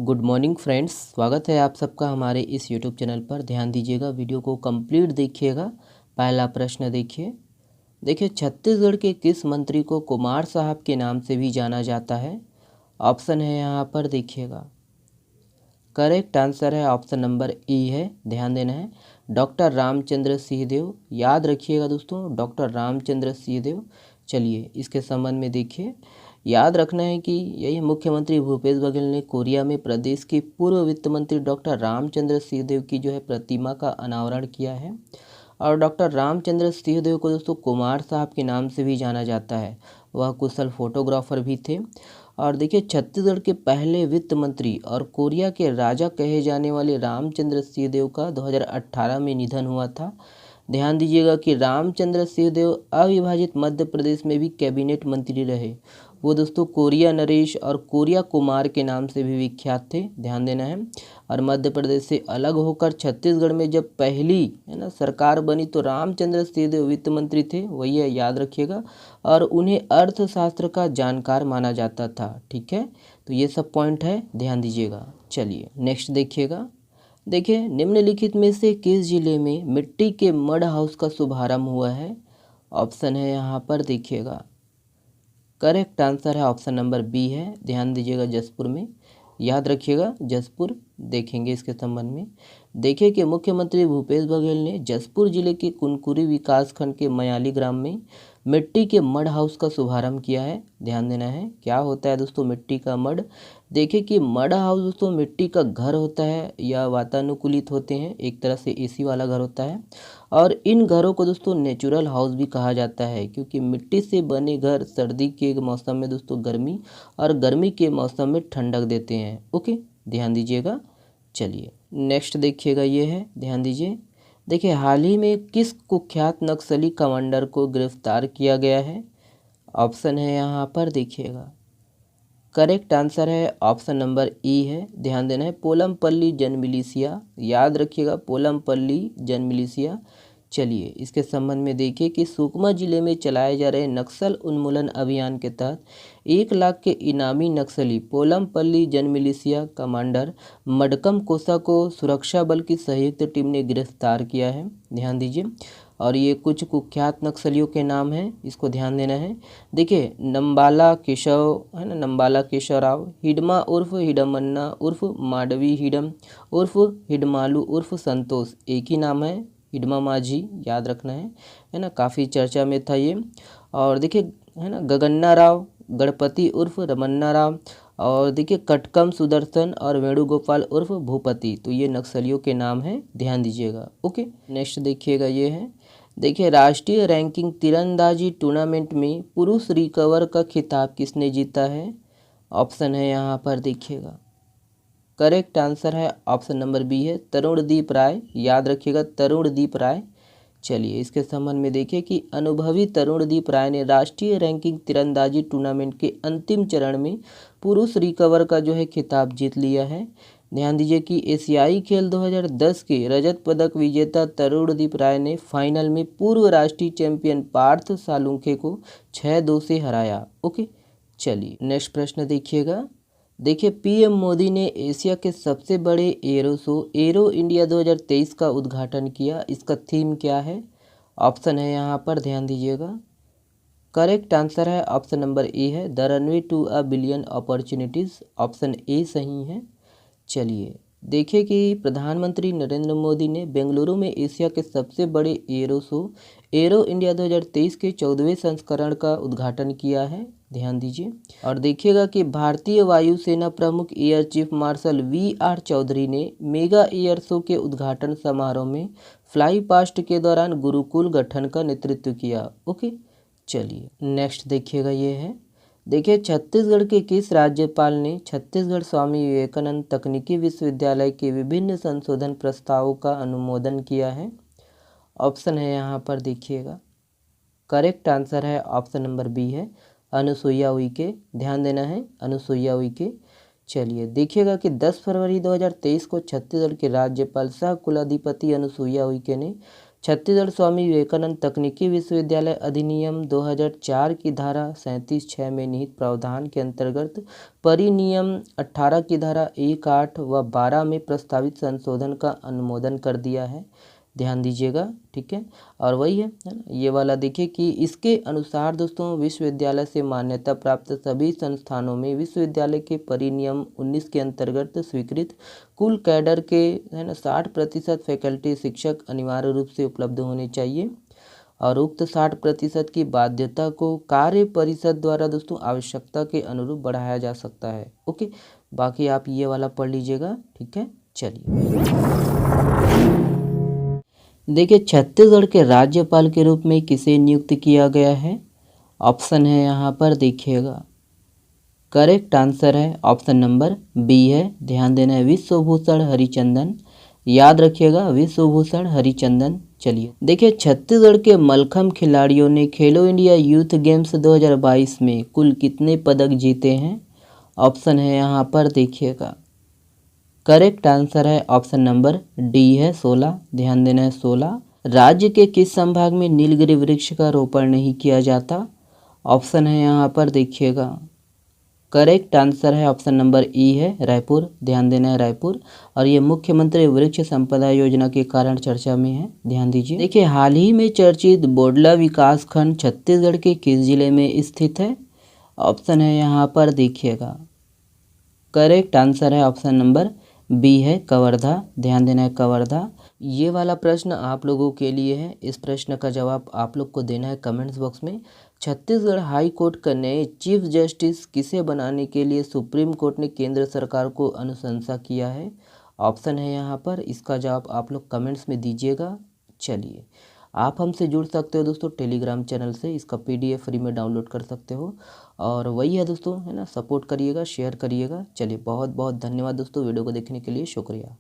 Good morning friends, स्वागत है आप सबका हमारे इस यूट्यूब चैनल पर। ध्यान दीजिएगा, वीडियो को कंप्लीट देखिएगा। पहला प्रश्न देखिए छत्तीसगढ़ के किस मंत्री को कुमार साहब के नाम से भी जाना जाता है? ऑप्शन है यहाँ पर देखिएगा। करेक्ट आंसर है ऑप्शन नंबर ई है। ध्यान देना है, डॉक्टर रामचंद्र सिंहदेव। याद रखिएगा दोस्तों, डॉक्टर रामचंद्र सिंहदेव। चलिए इसके संबंध में देखिए, याद रखना है कि यही मुख्यमंत्री भूपेश बघेल ने कोरिया में प्रदेश के पूर्व वित्त मंत्री डॉक्टर रामचंद्र सिंहदेव की जो है प्रतिमा का अनावरण किया है। और डॉक्टर रामचंद्र सिंहदेव को दोस्तों कुमार साहब के नाम से भी जाना जाता है। वह कुशल फोटोग्राफर भी थे। और देखिए छत्तीसगढ़ के पहले वित्त मंत्री और कोरिया के राजा कहे जाने वाले रामचंद्र सिंहदेव का 2018 में निधन हुआ था। ध्यान दीजिएगा कि रामचंद्र सिंहदेव अविभाजित मध्य प्रदेश में भी कैबिनेट मंत्री रहे। वो दोस्तों कोरिया नरेश और कोरिया कुमार के नाम से भी विख्यात थे। ध्यान देना है। और मध्य प्रदेश से अलग होकर छत्तीसगढ़ में जब पहली सरकार बनी तो रामचंद्र सिंहदेव वित्त मंत्री थे, वही है, याद रखिएगा। और उन्हें अर्थशास्त्र का जानकार माना जाता था। ठीक है, तो ये सब पॉइंट है, ध्यान दीजिएगा। चलिए नेक्स्ट देखिएगा। देखिए निम्नलिखित में से किस जिले में मिट्टी के मड हाउस का शुभारंभ हुआ है? ऑप्शन है यहाँ पर देखिएगा। करेक्ट आंसर है ऑप्शन नंबर बी है। ध्यान दीजिएगा, जसपुर में। याद रखिएगा, जसपुर। देखेंगे इसके संबंध में। देखिए कि मुख्यमंत्री भूपेश बघेल ने जसपुर जिले के कुनकुरी विकासखंड के मयाली ग्राम में मिट्टी के मड हाउस का शुभारंभ किया है। ध्यान देना है, क्या होता है दोस्तों मिट्टी का मड? देखिए कि मड हाउस दोस्तों मिट्टी का घर होता है या वातानुकूलित होते हैं, एक तरह से एसी वाला घर होता है। और इन घरों को दोस्तों नेचुरल हाउस भी कहा जाता है, क्योंकि मिट्टी से बने घर सर्दी के मौसम में दोस्तों गर्मी और गर्मी के मौसम में ठंडक देते हैं। ओके, ध्यान दीजिएगा। चलिए नेक्स्ट देखिएगा, ये है, ध्यान दीजिए। देखिए हाल ही में किस कुख्यात नक्सली कमांडर को गिरफ्तार किया गया है? ऑप्शन है यहाँ पर देखिएगा। करेक्ट आंसर है ऑप्शन नंबर ई है। ध्यान देना है, पोलमपल्ली जनमिलिशिया। याद रखिएगा, पोलमपल्ली जनमिलिशिया। चलिए इसके संबंध में देखिए कि सुकमा जिले में चलाए जा रहे नक्सल उन्मूलन अभियान के तहत 1 लाख के इनामी नक्सली पोलमपल्ली जनमिलिशिया कमांडर मडकम कोसा को सुरक्षा बल की संयुक्त टीम ने गिरफ्तार किया है। ध्यान दीजिए। और ये कुछ कुख्यात नक्सलियों के नाम हैं, इसको ध्यान देना है। देखिए नंबाला केशव है ना, नंबाला केशव राव, हिडमा उर्फ हिडमन्ना उर्फ माडवी हिडम उर्फ हिडमालू उर्फ संतोष, एक ही नाम है, हिडमा माझी। याद रखना है ना, काफ़ी चर्चा में था ये। और देखिए है ना, गगन्ना राव, गणपति उर्फ रमन्ना राव। और देखिए कटकम सुदर्शन और वेणुगोपाल उर्फ भूपति, तो ये नक्सलियों के नाम हैं, ध्यान दीजिएगा। ओके, नेक्स्ट देखिएगा, ये है। देखिए राष्ट्रीय रैंकिंग तीरंदाजी टूर्नामेंट में पुरुष रिकवर का खिताब किसने जीता है? ऑप्शन है यहाँ पर देखिएगा। करेक्ट आंसर है ऑप्शन नंबर बी है, तरुणदीप राय। याद रखिएगा, तरुणदीप राय। चलिए इसके संबंध में देखिए कि अनुभवी तरुणदीप राय ने राष्ट्रीय रैंकिंग तीरंदाजी टूर्नामेंट के अंतिम चरण में पुरुष रिकवर का जो है खिताब जीत लिया है। ध्यान दीजिए कि एशियाई खेल 2010 के रजत पदक विजेता तरुणदीप राय ने फाइनल में पूर्व राष्ट्रीय चैंपियन पार्थ सालुंखे को 6-2 से हराया। ओके, चलिए नेक्स्ट प्रश्न देखिएगा। देखिए पीएम मोदी ने एशिया के सबसे बड़े एरो शो एरो इंडिया 2023 का उद्घाटन किया। इसका थीम क्या है? ऑप्शन है यहाँ पर, ध्यान दीजिएगा। करेक्ट आंसर है ऑप्शन नंबर ए है, the runway to a billion opportunities. Option A सही है। चलिए देखिए कि प्रधानमंत्री नरेंद्र मोदी ने बेंगलुरु में एशिया के सबसे बड़े एरो शो एरो इंडिया 2023 के 14वें संस्करण का उद्घाटन किया है। ध्यान दीजिए। और देखिएगा कि भारतीय वायुसेना प्रमुख air chief marshal V R. Chaudhari ने मेगा एयर शो के उद्घाटन समारोह में फ्लाई पास्ट के दौरान गुरुकुल गठन का नेतृत्व किया। ओके, चलिए नेक्स्ट देखिएगा, ये है। देखिए छत्तीसगढ़ के किस राज्यपाल ने छत्तीसगढ़ स्वामी विवेकानंद तकनीकी विश्वविद्यालय के विभिन्न संशोधन प्रस्तावों का अनुमोदन किया है? ऑप्शन है यहाँ पर देखिएगा। करेक्ट आंसर है ऑप्शन नंबर बी है, अनुसुईया उइके। ध्यान देना है, अनुसुईया उइके। चलिए देखिएगा कि 10 फरवरी 2023 को छत्तीसगढ़ के राज्यपाल सह कुलाधिपति अनुसुईया उइके ने छत्तीसगढ़ स्वामी विवेकानंद तकनीकी विश्वविद्यालय अधिनियम 2004 की धारा 37(6) में निहित प्रावधान के अंतर्गत परिनियम 18 की धारा 1, 8 व 12 में प्रस्तावित संशोधन का अनुमोदन कर दिया है। ध्यान दीजिएगा, ठीक है। और वही है ना, ये वाला देखिए कि इसके अनुसार दोस्तों विश्वविद्यालय से मान्यता प्राप्त सभी संस्थानों में विश्वविद्यालय के परिनियम 19 के अंतर्गत स्वीकृत कुल कैडर के 60% फैकल्टी शिक्षक अनिवार्य रूप से उपलब्ध होने चाहिए और उक्त 60% की बाध्यता को कार्य परिषद द्वारा दोस्तों आवश्यकता के अनुरूप बढ़ाया जा सकता है। ओके, बाकी आप ये वाला पढ़ लीजिएगा, ठीक है। चलिए देखिए, छत्तीसगढ़ के राज्यपाल के रूप में किसे नियुक्त किया गया है? ऑप्शन है यहाँ पर देखिएगा, करेक्ट आंसर है ऑप्शन नंबर बी है। ध्यान देना है, विश्वभूषण हरिचंदन। याद रखिएगा, विश्वभूषण हरिचंदन। चलिए देखिए, छत्तीसगढ़ के मलखम्ब खिलाड़ियों ने खेलो इंडिया यूथ गेम्स 2022 में कुल कितने पदक जीते हैं? ऑप्शन है यहाँ पर देखिएगा, करेक्ट आंसर है ऑप्शन नंबर डी है 16। ध्यान देना है 16। राज्य के किस संभाग में नीलगिरी वृक्ष का रोपण नहीं किया जाता? ऑप्शन है यहाँ पर देखिएगा, करेक्ट आंसर है ऑप्शन नंबर ई है रायपुर। ध्यान देना है रायपुर। और ये मुख्यमंत्री वृक्ष संपदा योजना के कारण चर्चा में है। ध्यान दीजिए, देखिए हाल ही में चर्चित बोडला विकास खंड छत्तीसगढ़ के किस जिले में स्थित है? ऑप्शन है यहाँ पर देखिएगा, करेक्ट आंसर है ऑप्शन नंबर बी है कवर्धा। ध्यान देना है कवर्धा। ये वाला प्रश्न आप लोगों के लिए है। इस प्रश्न का जवाब आप लोग को देना है कमेंट्स बॉक्स में। छत्तीसगढ़ हाई कोर्ट का नए चीफ जस्टिस किसे बनाने के लिए सुप्रीम कोर्ट ने केंद्र सरकार को अनुशंसा किया है? ऑप्शन है यहाँ पर, इसका जवाब आप लोग कमेंट्स में दीजिएगा। चलिए, आप हमसे जुड़ सकते हो दोस्तों टेलीग्राम चैनल से, इसका PDF फ्री में डाउनलोड कर सकते हो। और वही है दोस्तों, है ना, सपोर्ट करिएगा, शेयर करिएगा। चलिए, बहुत बहुत धन्यवाद दोस्तों वीडियो को देखने के लिए, शुक्रिया।